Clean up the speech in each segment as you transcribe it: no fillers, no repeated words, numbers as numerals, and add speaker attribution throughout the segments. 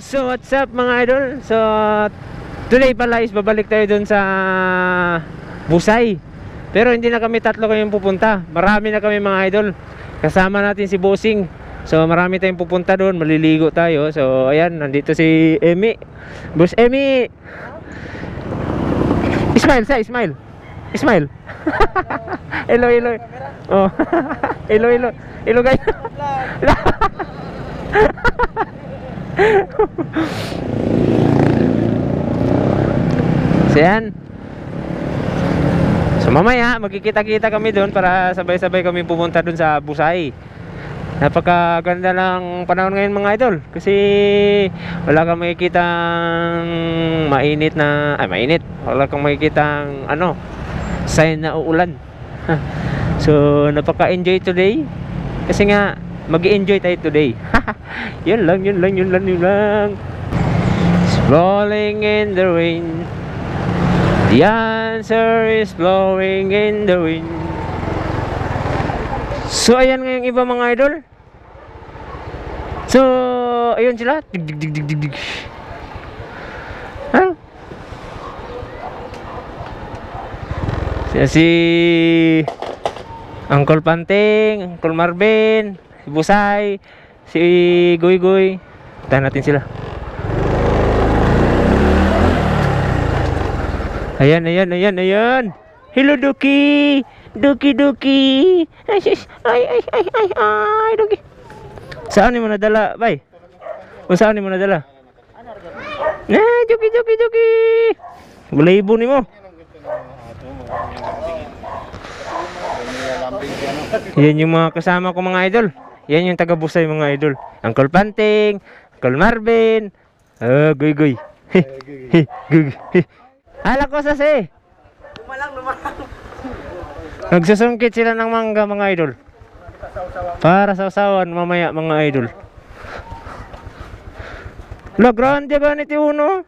Speaker 1: So what's up mga idol? So today pala is babalik tayo dun sa Busay. Pero hindi na kami tatlo kayong pupunta. Marami na kami mga idol. Kasama natin si Bossing. So marami tayong pupunta doon. Maliligo tayo. So ayan, nandito si Emi. Boss Emi. Smile sa, smile. Smile. Hello, hello. Oh. Hello, hello. Hello guys. So yan. So mamaya magkikita-kita kami doon para sabay-sabay kami pumunta doon sa Busay. Napakaganda ng panahon ngayon mga idol. Kasi wala kang makikitang mainit na, ay mainit. Wala kang makikitang ano, sign na uulan. So napaka-enjoy today. Kasi nga mag-enjoy tayo today. Yun lang. It's blowing in the rain. The answer is blowing in the wind. So ayan nga yung iba mga idol. So ayun sila. Dig. Huh? Si Uncle Panting, Uncle Marvin, si Busay, si Goy. Tahan natin sila. Ayan. Hello Duki. Duki. Ay, Duki. Saan ni mo nadala, bay? O saan ni mo nadala? Duki. Bulaybo ni mo. Yan yung mga kasama ko mga idol. Yan yung taga Busay mga idol. Uncle Panting, Uncle Marvin, Goy. Hala ko sasi. Lumalang. Nagsusungkit sila ng mangga mga idol. Para sausawan mamaya mga idol. La grande ganito uno.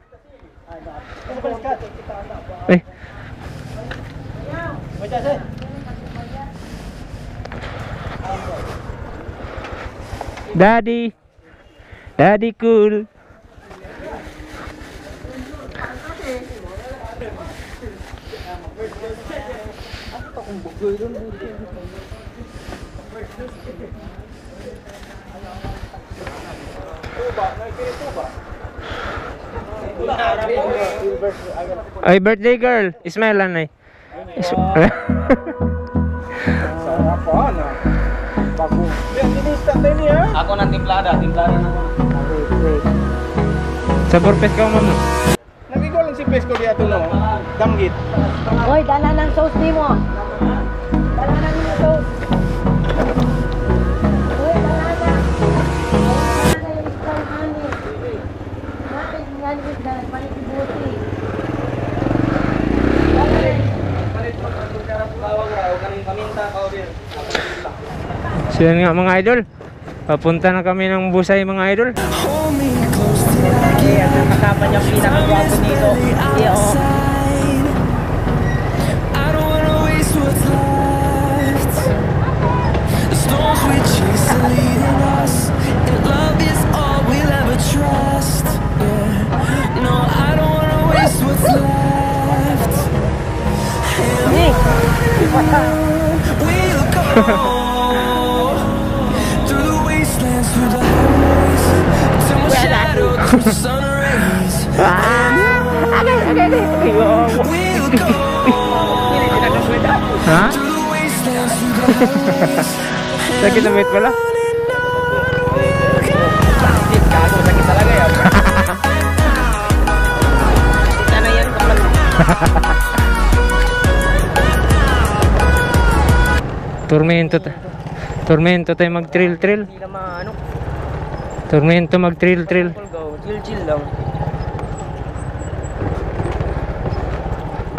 Speaker 1: Daddy cool. Ay, birthday girl, smile lang ay.
Speaker 2: Ako ng timplada na ako.
Speaker 1: Sa purpose ka mo.
Speaker 2: Nagigo lang si Pesco diya to no. Damgit.
Speaker 3: Hoy, dala ng sauce ni mo. Dala na ng sauce. Hoy, dala na. Dala yung isang honey. Natin yan with the panikibuti. Dala na.
Speaker 2: Palit mo ang karap bawang raw kaning paminta powder.
Speaker 1: So yan nga mga idol. Papunta na kami ng Busay mga idol.
Speaker 2: Okay, at ang kasapan yung pinakagwapo dito.
Speaker 1: Ha? Sakit na bait pala?
Speaker 2: Gago, sakit talaga yan. Sana yan kapal.
Speaker 1: Tormento tayo mag-trill.
Speaker 2: Hindi na maano.
Speaker 1: Tormento mag-trill.
Speaker 2: Chill lang.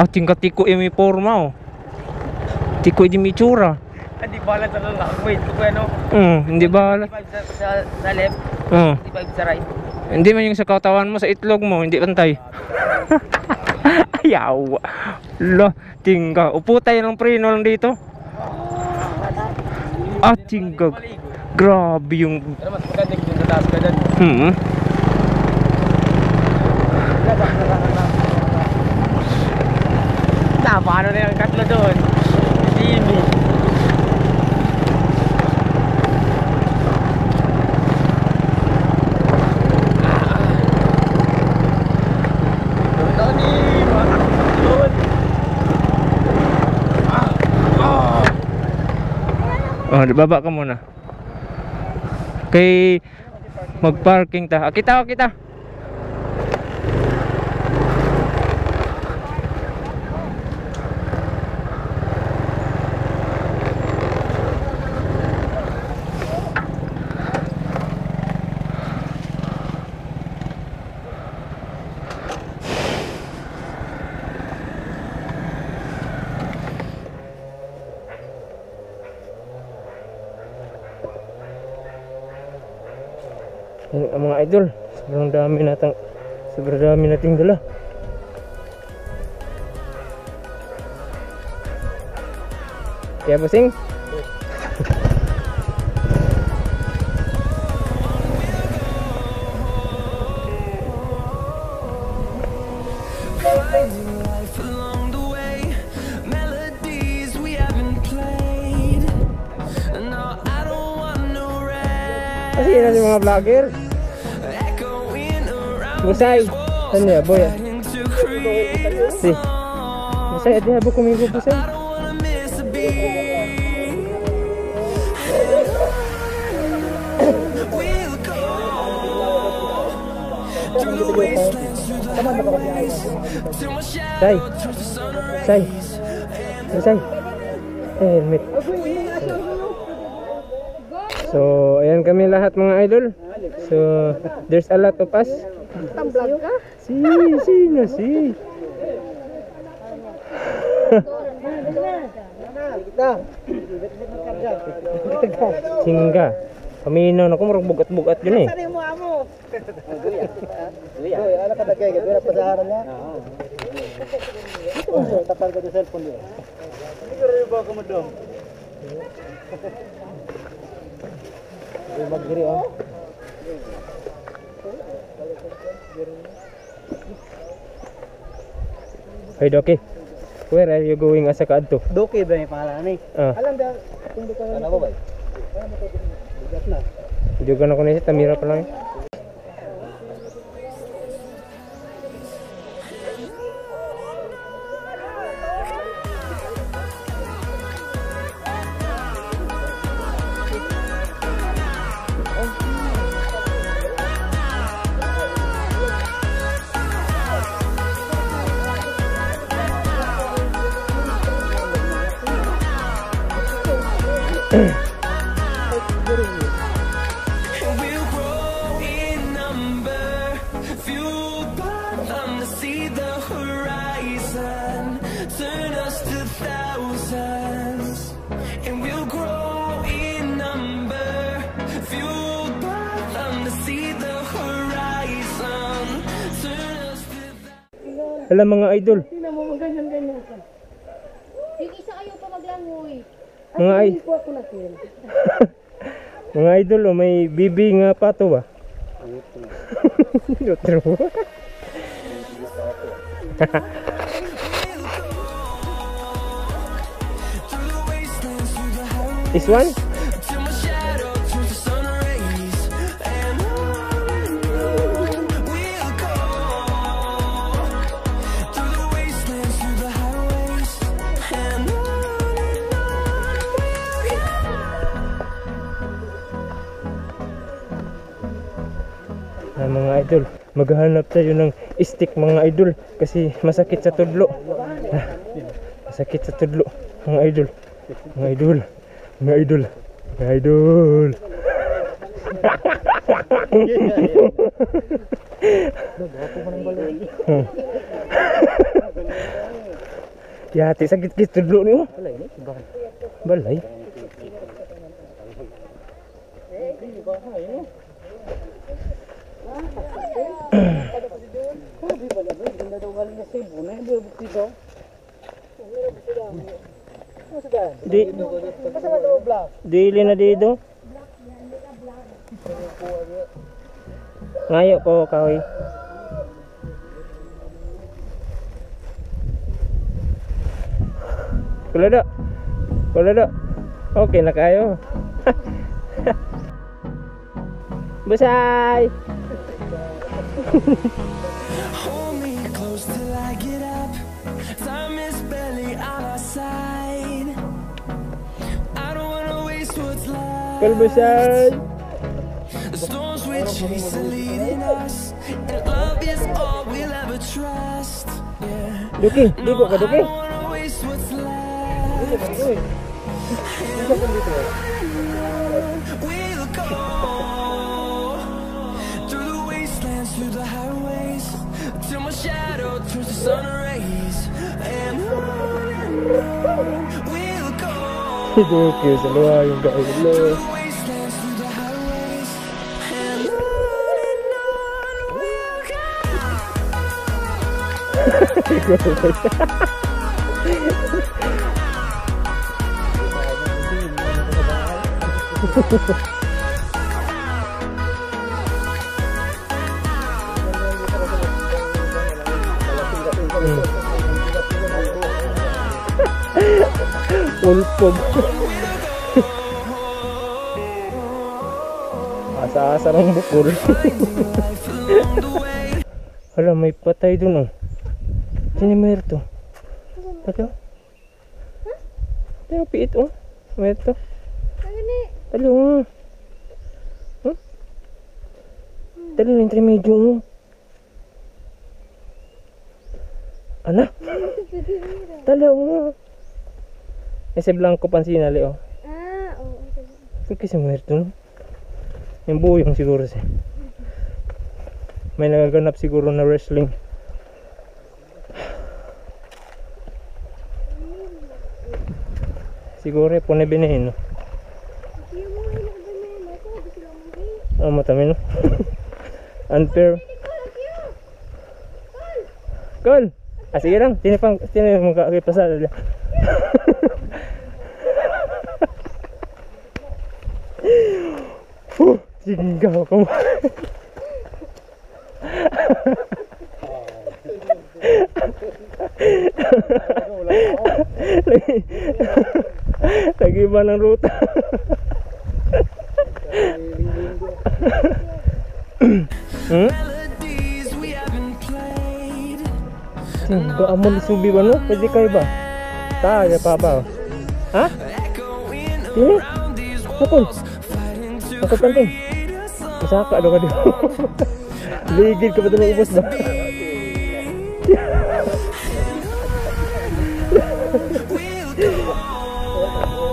Speaker 1: Tingkat tiko yung may forma oh. Tiko yung may tsura.
Speaker 2: Hindi bahala sa lang. Wait, ano?
Speaker 1: Hindi bahala.
Speaker 2: Sa left. Hindi ba sa right?
Speaker 1: Hindi man yung sa katawan mo, sa itlog mo, hindi pantay. Ayaw. Lo, tingka. Upo tayo ng preno lang dito. Tingka. Grabe yung...
Speaker 2: Pero mas maganda yung sa taas ka dyan.
Speaker 1: Paano na yung katlo doon? Jimmy. Oh, baba ka muna. Kay mag-parking ta. Kita. Ang mga idol, sobrang dami nating dala. Kaya busing? Kasi yun yung mga vlogger. Busay. Ano ya, boy? Si. Busay, adi habo kumibo busay. Say. Helmet. So, ayan kami lahat mga idol. So, there's a lot of us.
Speaker 3: Tamblag ka?
Speaker 1: Si. Singga. Paminaw na ko marag bugat-bugat yun eh.
Speaker 3: Sari mo amo.
Speaker 2: Ano ka dagay? Gawin pa sa haran niya? Tapal ko sa cellphone niya. Hindi ko rin ba kumudong? Magdiri oh.
Speaker 1: Hey Doki, where are you going asa kaadto?
Speaker 2: Doki ba yung pangalan ni? Alam ba kung di ka ano ba? Bigat na.
Speaker 1: Video ka na ko na tamira pa lang. Alam mga idol.
Speaker 3: Tingnan mo ganyan ka. Yung isa kayo pa maglangoy.
Speaker 1: Mga ay. Mga idol, oh, may bibi nga pato ba? Otro. This one? Mga idol, maghahanap tayo ng stick mga idol kasi masakit sa tudlo. Masakit sa tudlo mga idol. Mga idol. Yati sakit tudlo niyo. Balay. Dili na dito. Ngayo ko kahoy. Kulado. Kulado. Okay na kayo. Busay.
Speaker 4: Hold me close till I get up. Time is barely on our side. I don't wanna waste what's left.
Speaker 1: Busay.
Speaker 4: The storms we chase are leading us, and love is all we'll ever trust. Yeah.
Speaker 1: Duki, ligo ka
Speaker 4: I
Speaker 1: Duki.
Speaker 4: don't wanna waste what's left. We'll go through the wastelands, through the highways, till my shadow turns to sun rays. And on we'll go
Speaker 1: Duki, sa luha yung
Speaker 4: through
Speaker 1: gaulo.
Speaker 4: the wastelands, through the highways, and on we'll go.
Speaker 1: Ulpog. Asa-asa ng bukol. Hala, may patay dun oh. Sino may ito? Ito? Ito yung piit oh. May ito. Talo oh. Talo na yung tremedyo oh. Ano? Talo oh. Ese blanco pansinali oh.
Speaker 3: Ah, oo.
Speaker 1: ¿Por qué se muerto, no? Yung buyong siguro siya. May nagaganap siguro na wrestling. Siguro pone veneno. Ah, matami no? Unfair. Col! Ah, sige lang. Sino magkakipasada dyan? Singgaw ka mo. Nag-iba ng ruta.
Speaker 4: Melodies we haven't played.
Speaker 1: Singgaw mo lisubi ba no? Pwede kayo ba? Tayo pa ba? Ha?
Speaker 4: Echoing
Speaker 1: Sino?
Speaker 4: around these
Speaker 1: Kapon?
Speaker 4: walls, fighting to
Speaker 1: Ako tanting.
Speaker 4: create a song.
Speaker 1: Isaka daw ka dito. Ligid ka ba ito ng ubos ba?
Speaker 4: We'll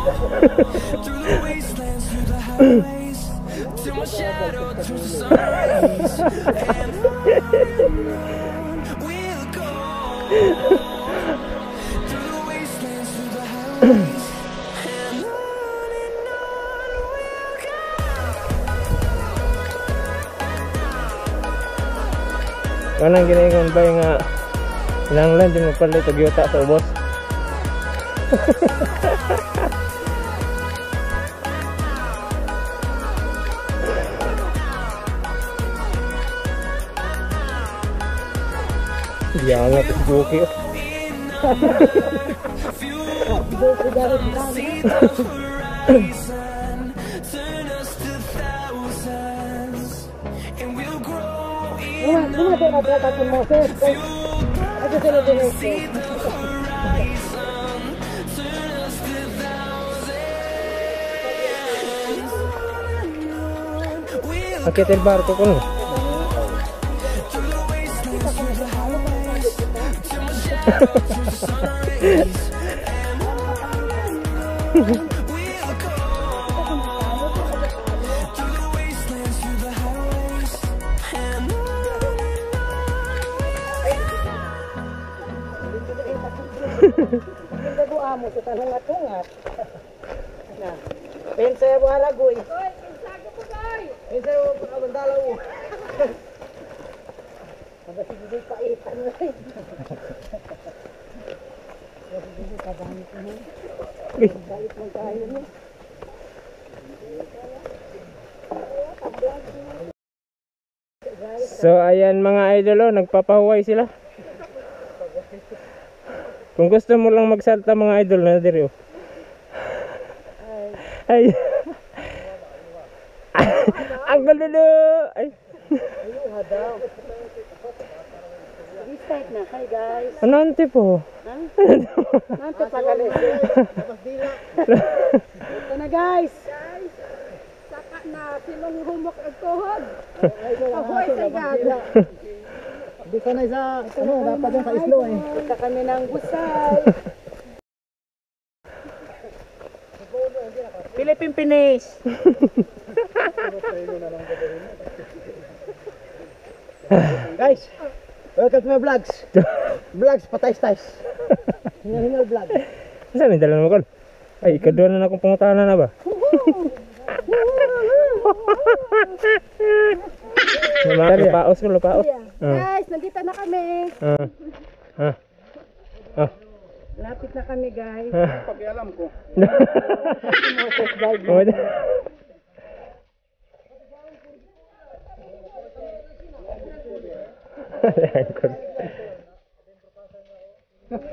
Speaker 4: go through the wastelands, through the highways, till my shadow turns to sun rays. And on we'll go through the wastelands, through the highways, and on we'll go.
Speaker 1: Kanang ginaingon ba nga ilang din magpalit og yuta sa ubos? Diyan nga ito Duki.
Speaker 4: Turn us to thousands, and we'll grow in see the horizon. Turn us to thousands. We'll
Speaker 1: Akit el barco ko no.
Speaker 4: through the wastelands, through the highways, till my shadow turns to sun rays. And on we'll go through the wastelands, through the highways, and on.
Speaker 2: Hindi ko amo sa tanong atungat. Na. Pensa mo aragoy.
Speaker 3: Hoy, pinsago po kayo.
Speaker 2: Pensa mo pagkabandala mo. Sige paitan na. Sige kadami ko na. Balik mo tayo ni.
Speaker 1: So ayan mga idol, nagpapahuway sila. Kung gusto mo lang magsalta mga idol na diri oh. Ay. Ang gulo. Ay.
Speaker 3: Restart na. Hi guys.
Speaker 1: Ano ante po?
Speaker 3: Nanto pa gali. Ito na guys. Saka na silong humok ang tuhod. Ahoy sa gada.
Speaker 2: Hindi ka na isa, ano, dapat yung sa islo eh.
Speaker 3: Kita kami ng busay. Philippine Finish.
Speaker 2: Guys, welcome to my vlogs. Vlogs patay-tays. Hingal vlog.
Speaker 1: Saan may dala mo kol? Ay, ikadua na akong pangutanan na ba? Lupaos ko, lupaos.
Speaker 3: Guys, nandito na kami. Lapit na kami guys.
Speaker 2: Pakialam ko.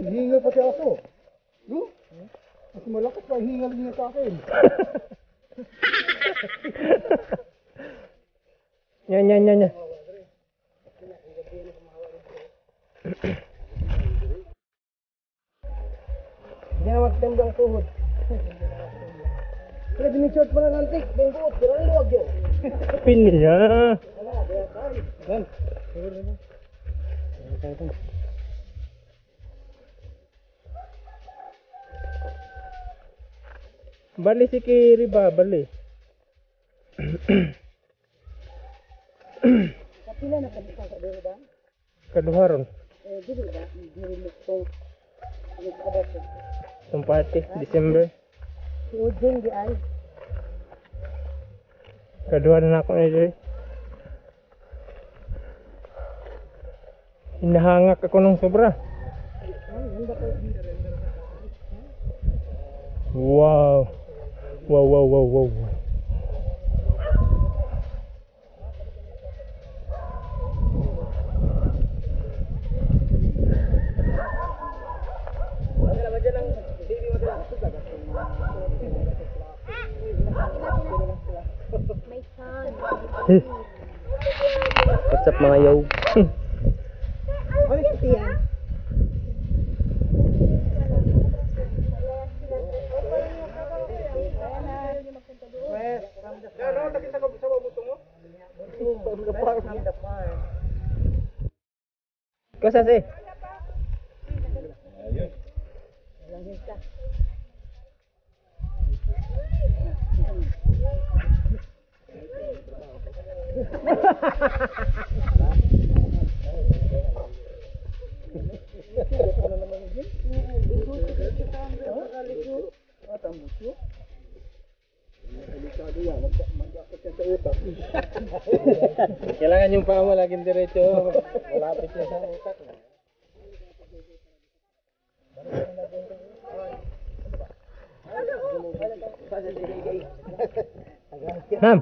Speaker 2: Hingal pati ako. No? Mas malakas pa hingal niya sa akin.
Speaker 1: Yan.
Speaker 2: Hindi na magtembang tuhod. Kaya dinishort pa na nantik. Bengkot, pero ang luwag yun.
Speaker 1: Pinya.
Speaker 2: Yan.
Speaker 1: Bali si Kiri ba? Bali.
Speaker 3: Kapila na kami sa dito ba?
Speaker 1: Kaduharon.
Speaker 3: Dito ba? Dito mo to.
Speaker 1: Itong party, December.
Speaker 3: Si Ujeng di ay.
Speaker 1: Kaduharon na ako na dito. Hinahangak ako ng sobra. Wow. Wow. What's up mga yo? Cosa sih? Kailangan yung paa mo laging diretso. Malapit siya sa utak. Ma'am.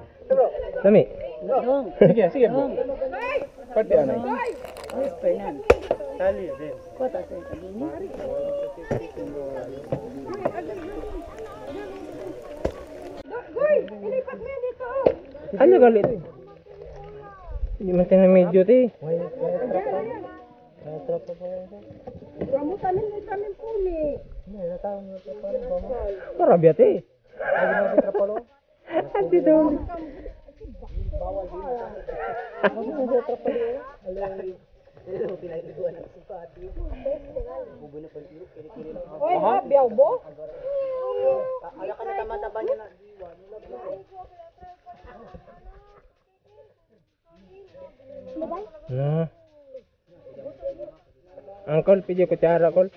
Speaker 1: Dami. Sige bro. Pati ano? Tali din.
Speaker 3: Kota sa kabini.
Speaker 1: Ano galit? Hindi man tayo na medyo ti.
Speaker 3: Ramutan ni kami puni.
Speaker 1: Marabya ti. Ati daw.
Speaker 3: Oy, biyaw bo.
Speaker 2: Ala ka na tama-tama niya na.
Speaker 1: Nah. Angkol, pidyo kutsara, kol.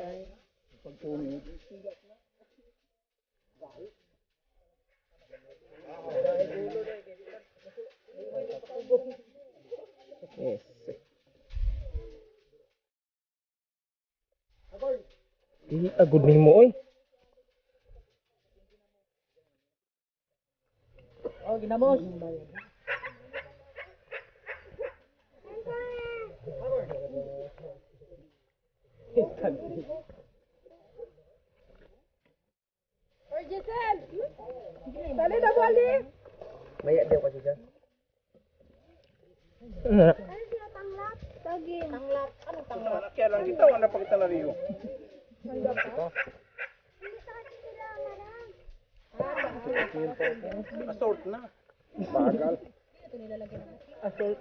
Speaker 1: Yes. Agud ni mo, oy.
Speaker 2: Oh, ginamos.
Speaker 3: Sen! Dali na, Wally!
Speaker 2: Maya daw kasi siya.
Speaker 1: Ano?
Speaker 3: Ano siya tanglap? Saging. Tanglap. Anong tanglap?
Speaker 2: Kaya lang kita, wala pa kita lariyo.
Speaker 3: Tanglap ka? Hindi sa akin sila, marang.
Speaker 2: Assault na. Bagal. Assault.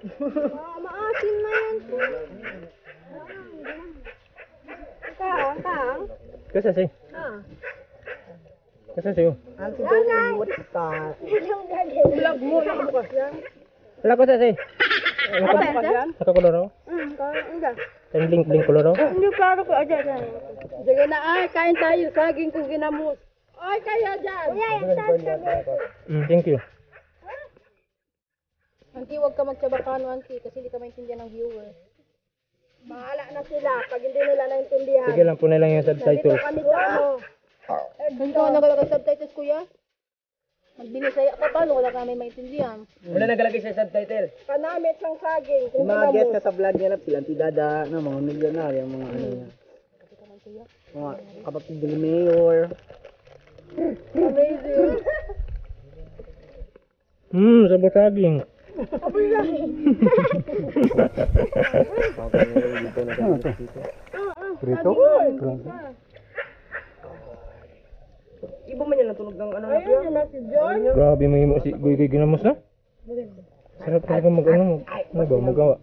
Speaker 3: Maasim na yan. Kang?
Speaker 1: Kasi si. Kasi siyo.
Speaker 2: Anti daw, what is that? Vlog mo, nakabukas yan.
Speaker 1: Wala ko sa si.
Speaker 2: Nakabukas yan?
Speaker 1: Nakakulor ako.
Speaker 3: Enggak.
Speaker 1: Yung blink kulor ako.
Speaker 3: Hindi klaro ko aja dyan. Sige na ay, kain tayo. Saging kong ginamos. Ay, kaya dyan.
Speaker 1: Thank you.
Speaker 3: Auntie, huwag ka magtsabakano, Auntie, kasi hindi ka maintindihan ng viewer. Bahala na sila pag hindi nila naintindihan.
Speaker 1: Sige lang po na lang yung subtitles.
Speaker 3: Kami sa ano. Hindi ka nagalagay-subtitles, kuya? Magbinisaya ka pa, wala kami maintindihan.
Speaker 2: Wala nagalagay sa subtitle.
Speaker 3: Kanamit ng saging.
Speaker 2: Yung mga guest ka sa vlog niya, sila Antidada, na mga milyonaryo, mga ano niya. Mga kapatid ni Mayor.
Speaker 3: Amazing.
Speaker 1: Sabot saging.
Speaker 2: Prito? Iba man yan ang tunog ng ano na
Speaker 3: Ayun, yun na si John.
Speaker 1: Grabe mo yung si Guy Ginamos na. Sarap talaga magawa.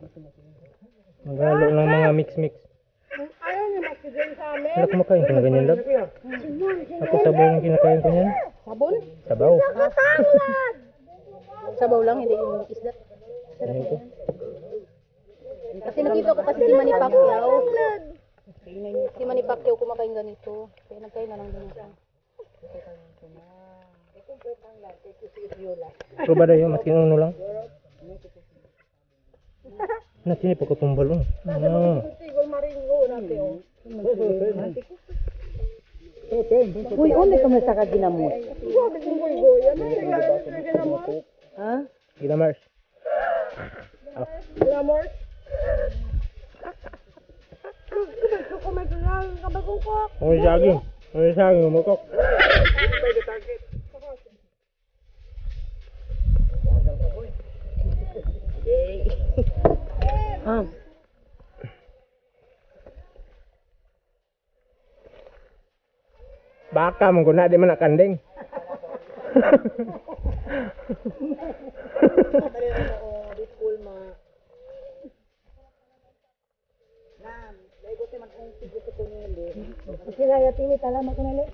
Speaker 1: Maghalo ng mga mix.
Speaker 3: Ayun, yun na si John sa amin.
Speaker 1: Wala kumakain ka na ganyan lab. Ako sabaw yung kinakain ko niyan.
Speaker 3: Sabon?
Speaker 1: Sabaw.
Speaker 3: Sabaw lang, hindi yung isda.
Speaker 1: Ayun ko.
Speaker 3: Kasi nakita ko kasi si Manny Pacquiao. Si Manny Pacquiao kumakain ganito. Kaya nagkain na lang din siya.
Speaker 1: Pero ba dayo, mas kinuno lang. Sini pa ko tumbal.
Speaker 2: Uy, onde ka may saka ginamos? Ha?
Speaker 1: Ginamars.
Speaker 3: Ginamos?
Speaker 1: Oy saging umukok. Baka mong guna di man nakanding.
Speaker 3: Kaya tinit alam ako na lang.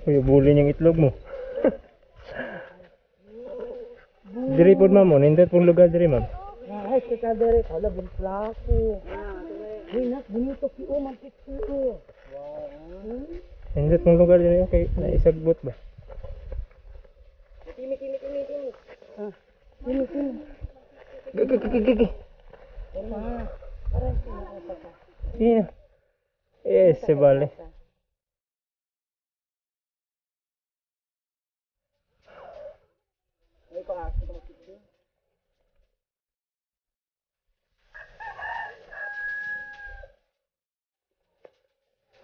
Speaker 1: Uy, bulin yung itlog mo. Diri pod ma'am, nindot pong lugar diri ma'am.
Speaker 2: Ay, kita dere, kala bunplako. Uy, nak, bonito si Oman Pixie.
Speaker 1: Nindot pong lugar diri, okay, naisagbot ba?
Speaker 2: Timi.
Speaker 1: Gigi. Iya. Se vale.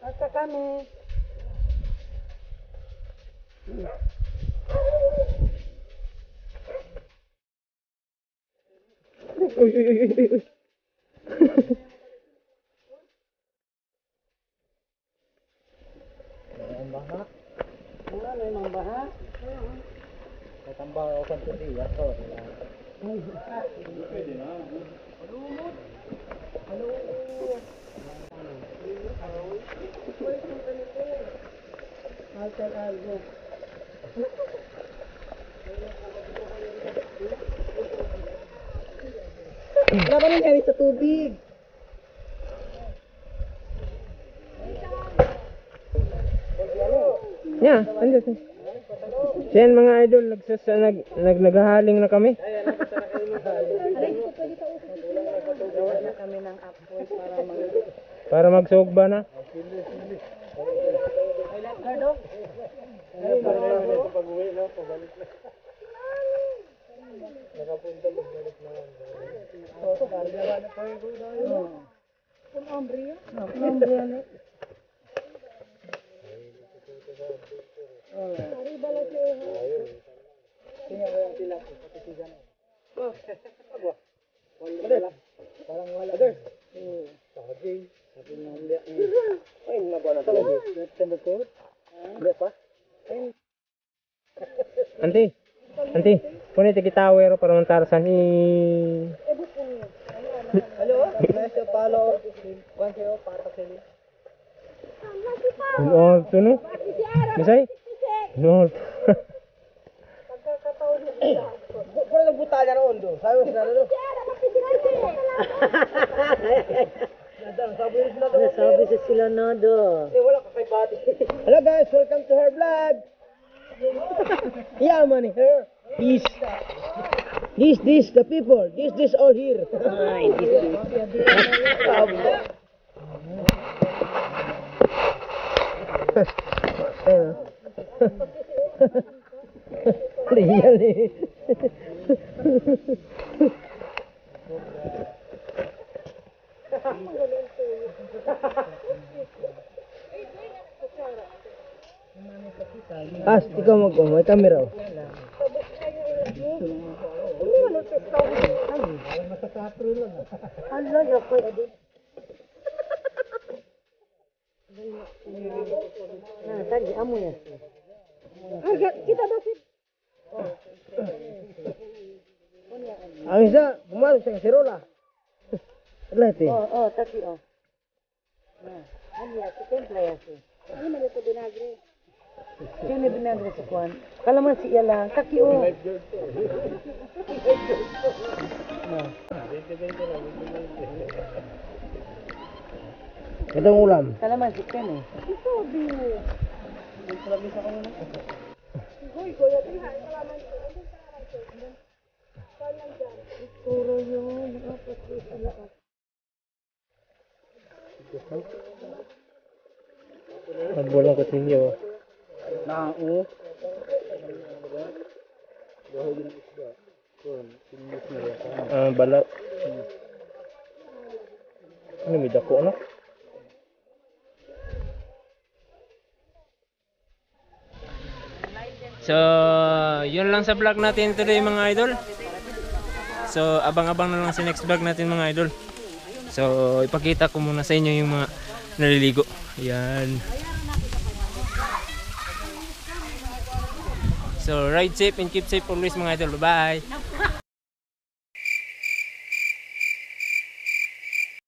Speaker 3: Basta kami.
Speaker 1: Uy.
Speaker 2: Ang baha. Tatambang ako kan tadi ya to. Wala ba nangyari sa tubig?
Speaker 1: Yeah, andito. Yan mga idol, naghahaling na kami. Para magsugba na.
Speaker 2: Tingnan ko yung sila. Patitigan. Wala. Parang wala. Sabi na hindi. Ay, nabuha na ito. September 2? Hindi pa?
Speaker 1: Anti, punit kita para mantarsan i.
Speaker 2: Hello? Nice to follow. One zero, para sila.
Speaker 1: Oh, tu no? Misay? No.
Speaker 2: Kung nagbuta niya roon doon, sabi mo sila doon. Sabi sa sila na doon. Wala ka kay Pati. Hello guys, welcome to her vlog. Yeah man, her. This, the people. This all here. Real eh. ikaw may camera. Ang isa, pumasok sa kasirola. Lahat eh.
Speaker 5: Tapi ano ya, templa ya sih. Ini mana tu vinagre? Sini vinagre sa kuan. Kalamansi ya lang, kaki o.
Speaker 2: Itong ulam.
Speaker 5: Kalamansi kan eh.
Speaker 1: Nagbolong ko sa inyo. Balat. Ano may dako no? So, yun lang sa vlog natin today mga idol. So, abang-abang na lang sa next vlog natin mga idol. So, ipakita ko muna sa inyo yung mga naliligo. Ayan. So, ride safe and keep safe always mga idol. Bye-bye!